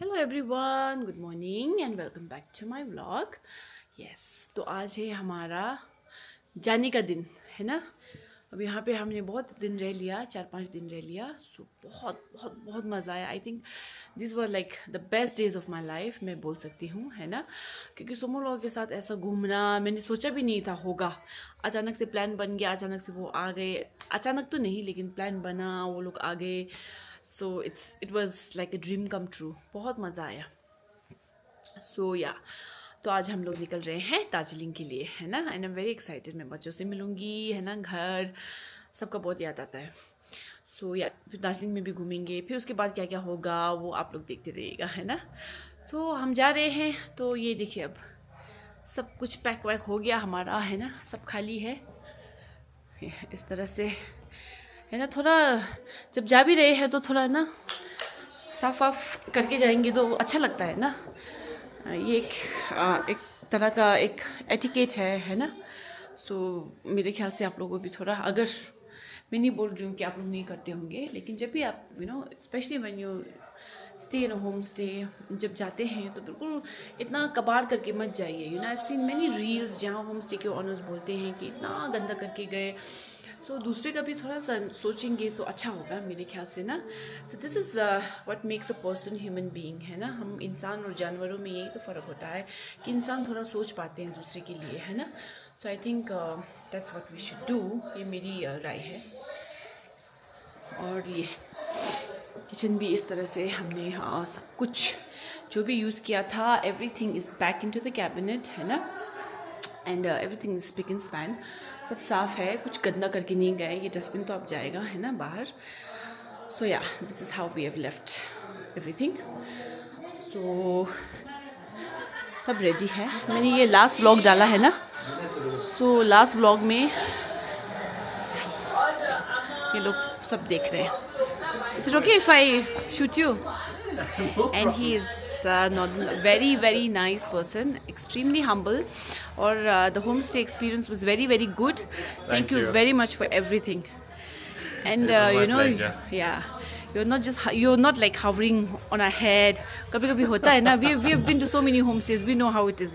Hello everyone, good morning and welcome back to my vlog. Yes, तो आज है हमारा जाने का दिन, है ना। अब यहाँ पे हमने बहुत दिन रह लिया, 4-5 दिन रह लिया। सो बहुत बहुत बहुत मज़ा आया। I think this were like the best days of my life, मैं बोल सकती हूँ, है ना। क्योंकि सुमो लोगों के साथ ऐसा घूमना मैंने सोचा भी नहीं था होगा। अचानक से प्लान बन गया, अचानक से वो आ गए। अचानक तो नहीं, लेकिन प्लान बना, वो लोग आ गए। So it was like a dream come true. बहुत मज़ा आया। सो या तो आज हम लोग निकल रहे हैं दार्जिलिंग के लिए, है ना। And I am very excited. मैं बच्चों से मिलूंगी, है ना। घर सबका बहुत याद आता है। सो या फिर दार्जिलिंग में भी घूमेंगे, फिर उसके बाद क्या क्या होगा वो आप लोग देखते रहिएगा, है ना। तो हम जा रहे हैं। तो ये देखिए, अब सब कुछ पैक वैक हो गया हमारा, है ना। सब खाली है इस तरह से, है ना। थोड़ा जब जा भी रहे हैं तो थोड़ा ना साफ वाफ करके जाएंगे तो अच्छा लगता है ना। ये एक तरह का एक एटिकेट है ना। सो मेरे ख्याल से आप लोगों को भी थोड़ा, अगर मैं नहीं बोल रही हूँ कि आप लोग नहीं करते होंगे, लेकिन जब भी आप specially when you stay in home stay, जब जाते हैं तो बिल्कुल इतना कबाड़ करके मत जाइए। I have seen many reels जहाँ होम स्टे के ऑनर्स बोलते हैं कि इतना गंदा करके गए। सो दूसरे का भी थोड़ा सा सोचेंगे तो अच्छा होगा मेरे ख्याल से ना। So this is what makes a person human being, है ना। हम इंसान और जानवरों में यही तो फ़र्क होता है कि इंसान थोड़ा सोच पाते हैं दूसरे के लिए, है ना। So I think that's what we should do. ये मेरी राय है। और ये किचन भी इस तरह से हमने सब कुछ जो भी यूज़ किया था, everything is back in to the cabinet, है ना। And everything is spick and span, सब साफ है, कुछ गंदा करके नहीं गए। ये डस्टबिन तो अब जाएगा, है ना, बाहर। So yeah this is how we have left everything. So सब रेडी है। मैंने ये लास्ट व्लॉग डाला है ना। सो लास्ट व्लॉग में ये लोग सब देख रहे हैं। Is it okay if I shoot you? And he is not very nice person, extremely humble. Or the homestay experience was very good. Thank you very much for everything. And pleasure. yeah, you're not like hovering on our head. Kabhi kabhi hota hai na. We have been to so many homestays, we know how it is,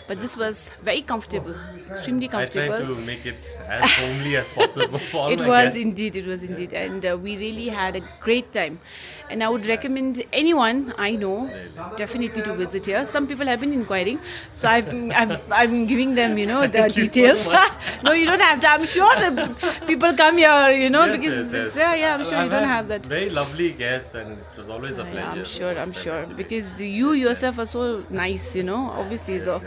but this was very comfortable, extremely I tried comfortable. to make it as homely as possible for all It my was guests. indeed, it was indeed, and we really had a great time. And I would recommend anyone I know definitely to visit here. Some people have been inquiring, so I'm giving them the Thank you so details. much. No, you don't have to. I'm sure that people come here, Yes, because yes. yeah, I'm sure you I've don't had have that. Very lovely guests, and it was always a pleasure. I'm to sure, host I'm them, sure, actually. because you yourself are so nice, obviously. Yes, Though,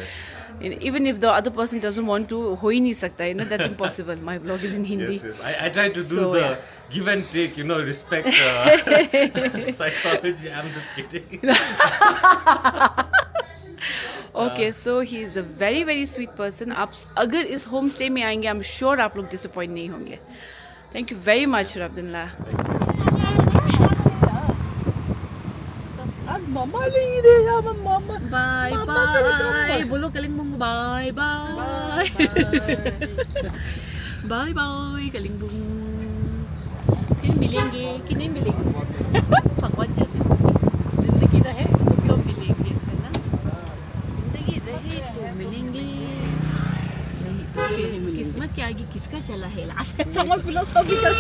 even if the other person doesn't want to, ho hi nahi sakta, that's impossible. My vlog is in Hindi. Yes. I tried to do So, the yeah. give and take, respect psychology. I'm just kidding. Okay, so he is a very sweet person. आप अगर इस home stay में आएंगे, I am sure आप लोग disappoint नहीं होंगे। Thank you very much रब्दुल्ला। बाय बाय बोलो कलिंगबुंग, बाय बाय बाय बाय कलिंगबुंग। फिर मिलेंगे कि नहीं मिलेंगे भगवान जाने। जिंदगी रहे तो मिलेंगे, है ना। जिंदगी रहे तो मिलेंगे, नहीं तो फिर किस्मत के आगे किसका चला है लास्ट। समझ philosophical.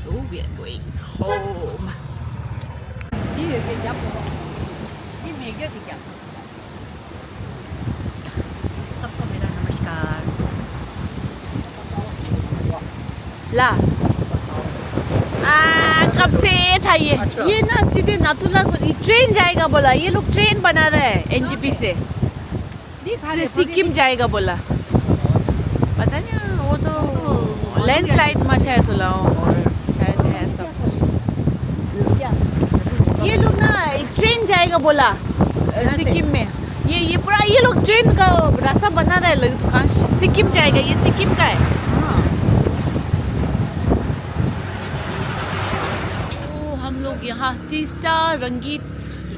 So we are going home. सबको मेरा नमस्कार। ला कब से था ये ना सीधे नाथुला को ट्रेन जाएगा बोला। ये लोग ट्रेन बना रहे हैं एनजीपी से सिक्किम जाएगा बोला। पता नहीं, वो तो लैंडस्लाइड मचा है थोड़ा, शायद है ऐसा कुछ। ये लोग ना ट्रेन जाएगा बोला सिक्किम में। ये पूरा ये लोग ट्रेन का रास्ता बना रहा है, कहाँ सिक्किम जाएगा। ये सिक्किम का है। तो हम लोग यहाँ तीस्ता रंगीत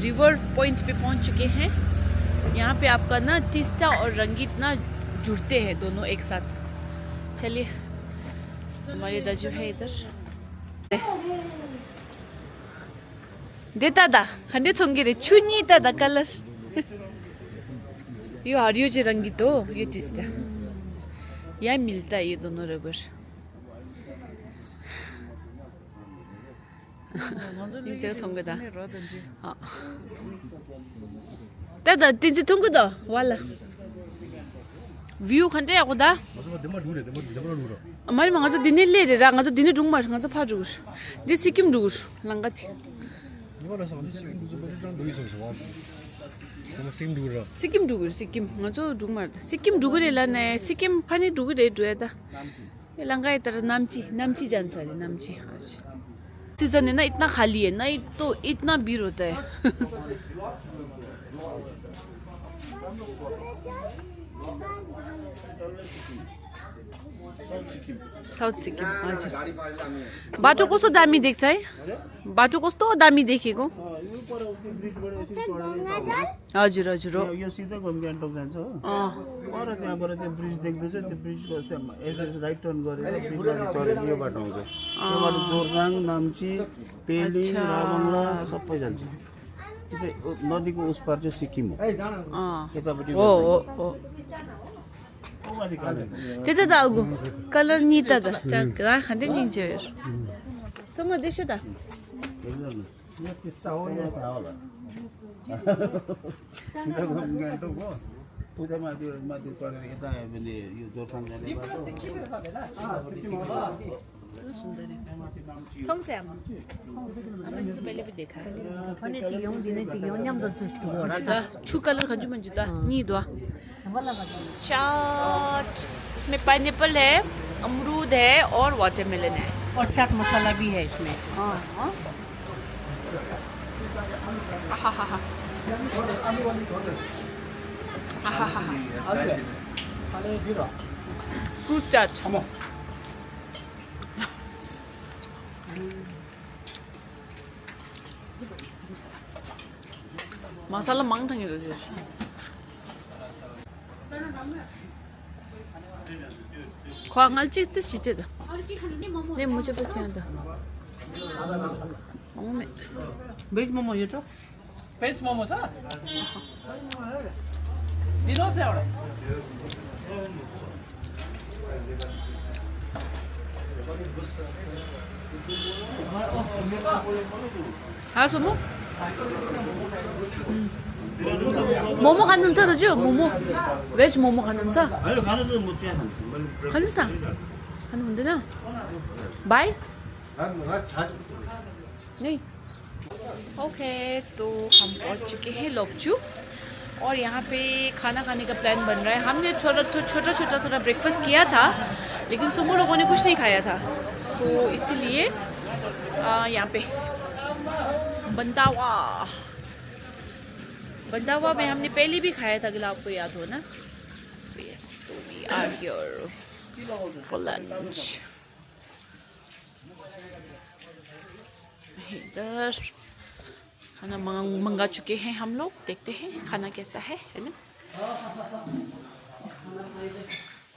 रिवर पॉइंट पे पहुँच चुके हैं। यहाँ पे आपका ना तीस्ता और रंगीत ना जुड़ते हैं दोनों एक साथ। चलिए, हमारे दाजू है इधर। देता दा खंडे थोंगे रे चुनी दा कलर यो हरियो चाहिँ रंगीत हो यो टिस्टा यहाँ मिलता है ये दोनों रबर यो चाहिँ थोंगे दा दादा तीन चाहिँ थोंगे दा वाला व्यू खंडे आको दा हमारे मंगा तो दिने ले रे रंगा तो दिने डूंग मार रंगा तो फाड़ जुगुर दे सिक्किम जुगुर लंगा थी सिक्किम डुगुर सिक्किम ngacho dugmar सिक्किम डुगुर एलाने सिक्किम फानी डुगुर ए दुएदा एलांगा इतर नामची जान्छ रे नामची सीजन है ना इतना खाली है ना तो इतना भीड़ होता है साउथ सिक्किम हजुर बाटो कस्तो दामी देख्छ है बाटो कस्तो दामी देखेको हजुर हजुर हो यो सिधै गान्तोक जान्छ हो पर त्यहाँबाट त्यो ब्रिज देख्दैछ त्यो ब्रिजको एसएस राइट टर्न गरेर ब्रिजमा चढेर यो बाटो आउँछ त्योबाट जोरदाङ नाम्ची पेली रामङला सबै जान्छ त्यो नदीको उस पार चाहिँ सिक्किम हो यतापट्टि हो हो हो त्यता त अगु कलर निता त चक्रा खाँदै दिन्छ हेर सँग देख्छु त यो टिस्टा हो यहाँ थाहा होला गान्तोक हो उता माथि चढेर यता आयो भने यो जोरथाङ जाने बाटो सुन्दर है थोङ से हम पहले भी देखा है छू कलर खजू मंजू ता नी दवा चाट इसमें पाइनएप्पल है अमरूद है और वाटरमेलन है और चाट मसाला भी है इसमें फ्रूट चाट मसाला मांगथांगे तो ख्वांगल चीज तो चीज़ था नहीं मुझे बस यहाँ था मोमो में भेज मोमो यो त भेज मोमो छ दिनुहोस् न एउटा हाँ सोमो मोमो खानुहुन्छ दाजु मोमो भेज मोमो खानुहुन्छ होइन खानुहोस् न म चिया खान्छु खानुहोस् न खानु हुँदैन बाई नहीं ओके तो हम पहुंच चुके हैं लोकचू और यहाँ पे खाना खाने का प्लान बन रहा है हमने छोटा ब्रेकफास्ट किया था लेकिन सुबह लोगों ने कुछ नहीं खाया था तो इसीलिए यहाँ पे बंदावा में हमने पहले भी खाया था अगर आपको याद हो ना तो यस तो we are here for lunch इधर खाना मंगा चुके हैं हम लोग देखते हैं खाना कैसा है ना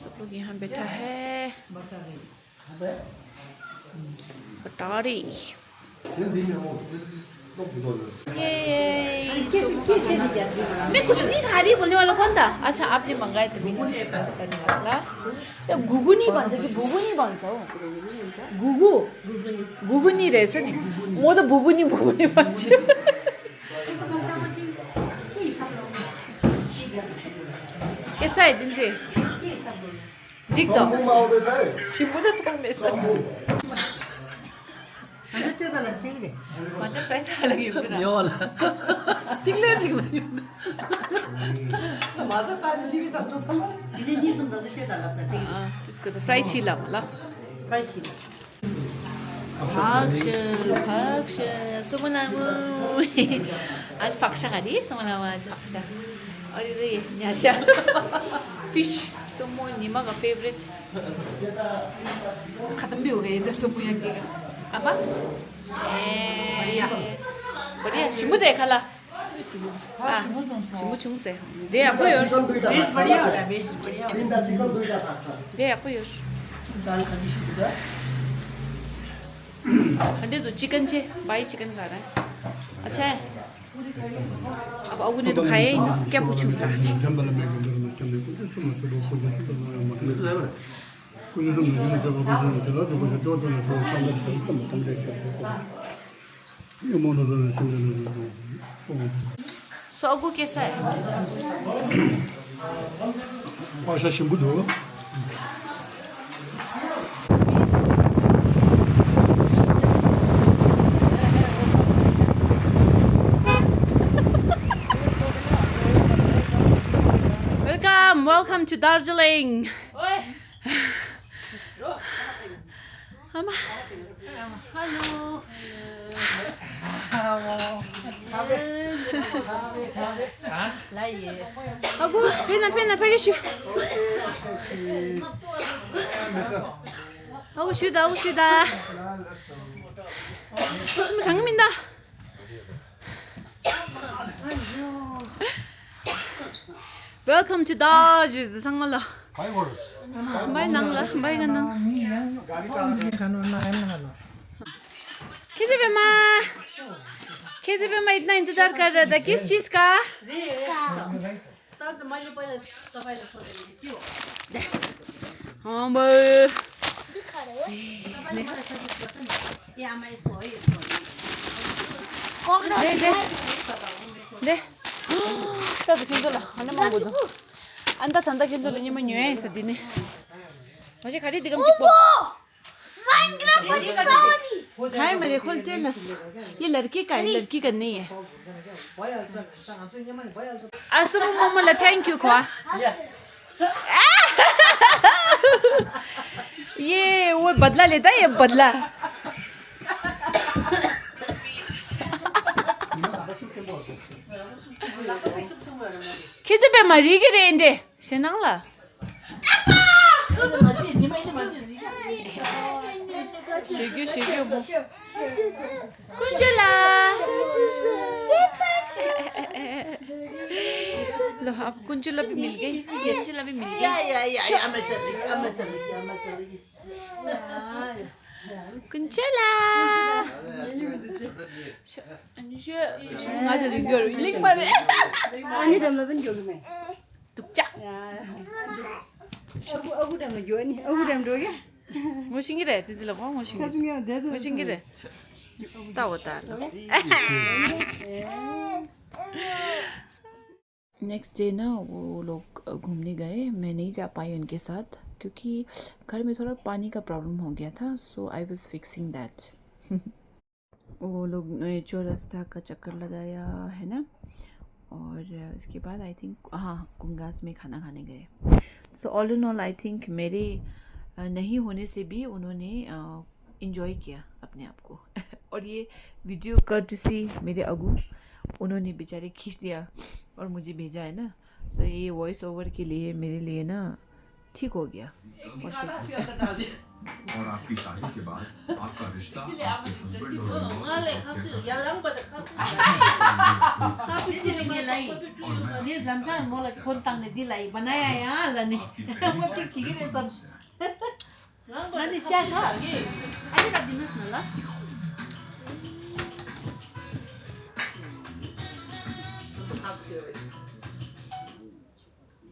सब लोग यहाँ बैठा है बटारी मैं कुछ नहीं खा रही बोलने वाला कौन था अच्छा आपने मंगाए थे करने वाला तो घुगुनी भन्छ कि भुगुनी भन्छ हो घुगुनी रहेछ नि म त भुगुनी भन्छु कैसा है दिन चाहिँ ठिक त सिम्बु त थोमेछ मजा फ्राई त लागि यो होला तिमीले जिग्नु मजा त तिमी सक्छौ त्यसको त फ्राई चिला होला फ्राई चिला भाग्ष सुमलामु आज फाक्सा खाली सुमलामु आज फाक्सा अरे न्यासा फिश सुमो निमागा फेवरेट खत्म भी हो गए इधर सुमो यहाँ के अब बढ़िया शिमु देखा ला शिमु छुंग से दे आपको योर भेज बढ़िया होला भेज बढ़िया तीनटा चिकन दुईटा थाक्छ दे आपको योर दाल खाने शुरू अंडे तो चिकन छे भाई चिकन खा रहा है अच्छा है अब अबू ने तो खाया ही नहीं क्या पूछूं सो अबू कैसा है Welcome to Darjeeling. Mama. Hello. Aku, pena, pergi shu. Aku sudah. Semua jangan minta. Welcome to Darjeeling. 상말라. Bye nangla, bye ganang. कैसे पे मैं इतना इंतजार कर रहा था किस चीज का हाँ भाई दे तब किंतुला हने मांगोदो अंदा तंदा किंतुला ये मैं न्यूए ऐसे दिने मुझे खाली दिगम चिपको हाय मेरे खोल जेलस ये लड़की का है लड़की का नहीं है असुर मम्मा थैंक यू ख्वा ये वो बदला लेता है ये बदला किसे पे मरी के रेंजे शेनांगला शेग्यो वो कुंजला लो अब कुंजला भी मिल गई कुंजला भी मिल गई कुंजला ngaja linggo ling mare ani dam la ben jogi me tukcha abu dam jo ani abu dam do ya mosingi re ti la mosingi re ta wata next day ना वो लोग घूमने गए मैं नहीं जा पाई उनके साथ क्योंकि घर में थोड़ा पानी का प्रॉब्लम हो गया था सो आई वाज फिक्सिंग दैट वो लोग चौरस्ता का चक्कर लगाया है ना और इसके बाद आई थिंक हाँ कुंगास में खाना खाने गए so all in all I think मेरे नहीं होने से भी उन्होंने इन्जॉय किया अपने आप को और ये वीडियो कर्टसी मेरे अगू उन्होंने बेचारे खींच दिया और मुझे भेजा है ना सो ये वॉइस ओवर के लिए मेरे लिए ना ठीक हो गया और आपकी शादी के बाद आपका रिश्ता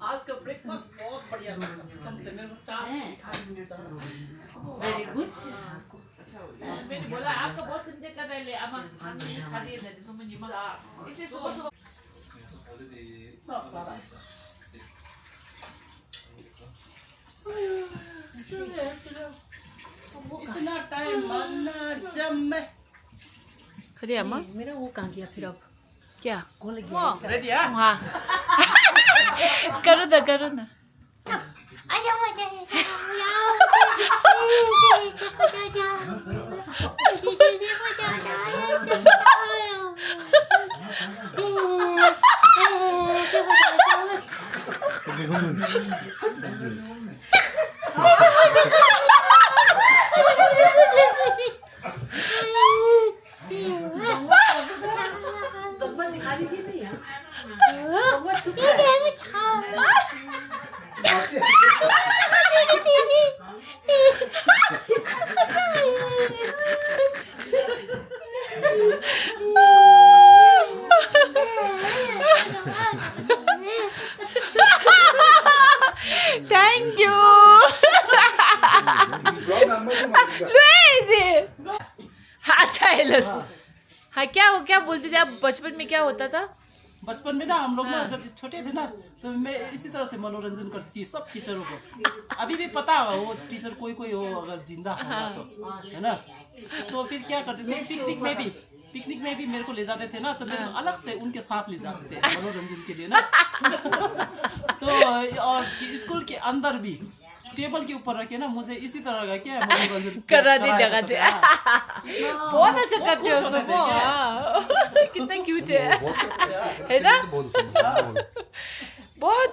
आज का ब्रेकफास्ट बहुत बढ़िया था कसम से मेरे को चाय वेरी गुड अच्छा मैंने बोला आपका बहुत चिंता कर रहे ले अब हम नहीं खा रहे ले तो मुझे मजा इसे सुबह कितना टाइम बनना जब मैं खड़ी अम्मा मेरा वो कहाँ गया फिर अब क्या कॉल गया रेडी है हाँ करो ना चाइल्डलेस। हाँ, क्या बोलते थे आप बचपन में, क्या होता था? बचपन में ना हम लोग ना जब छोटे थे ना तो मैं इसी तरह से मनोरंजन करती थी सब टीचरों को। अभी भी पता है वो टीचर कोई हो अगर जिंदा होगा तो, है ना। तो फिर क्या करते थे, पिकनिक में भी मेरे को ले जाते थे ना, तो मेरे को अलग से उनके साथ ले जाते थे मनोरंजन के लिए ना। तो और स्कूल के अंदर भी टेबल के ऊपर रखे ना मुझे इसी तरह का क्या मनोरंजन कराते जगाते। बहुत अच्छा करते हो सब। हाँ, कितना क्यूट है ना? बहुत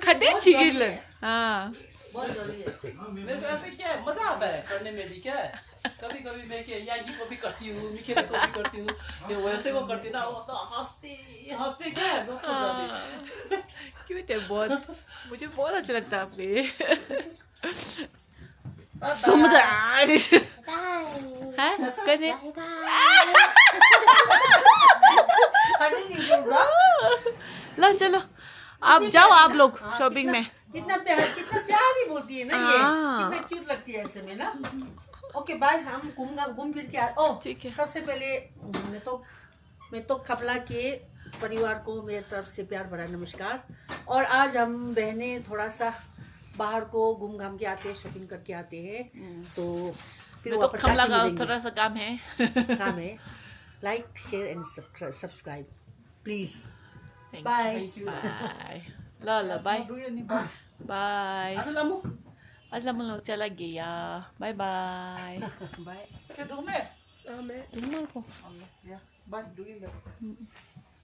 खट्टे छिगिरलन। हाँ, मेरे को ऐसे क्या है मजा आता है करने में भी। क्या है कभी कभी मैं क्या यागी को भी करती हूँ, मिखेरे को भी करती हूँ, ये वैसे को करती ना, वो तो हंसते क्या है लोग को जाते। क्यूट है बहुत, मुझे बहुत अच्छा लगता है आपने। समुद्र है कने लो चलो आप जाओ, आप लोग शॉपिंग में। कितना प्यारी बोलती है ना ये, कितना क्यूट लगती है ऐसे में ना। ओके बाय, हम घूम फिर के ठीक है। सबसे पहले मैं तो खपला के परिवार को मेरे तरफ से प्यार भरा नमस्कार। और आज हम बहनें थोड़ा सा बाहर को घूम घाम के आते हैं, शॉपिंग करके आते हैं, तो फिर मैं तो वापस खमला आके का मिलेंगे। थोड़ा सा काम है। Like share and subscribe please. Thank bye. you. Bye. लो बाय बाय। आज हम लोग चला गया। Bye bye. क्या रूम है? तुम लोग को बाय।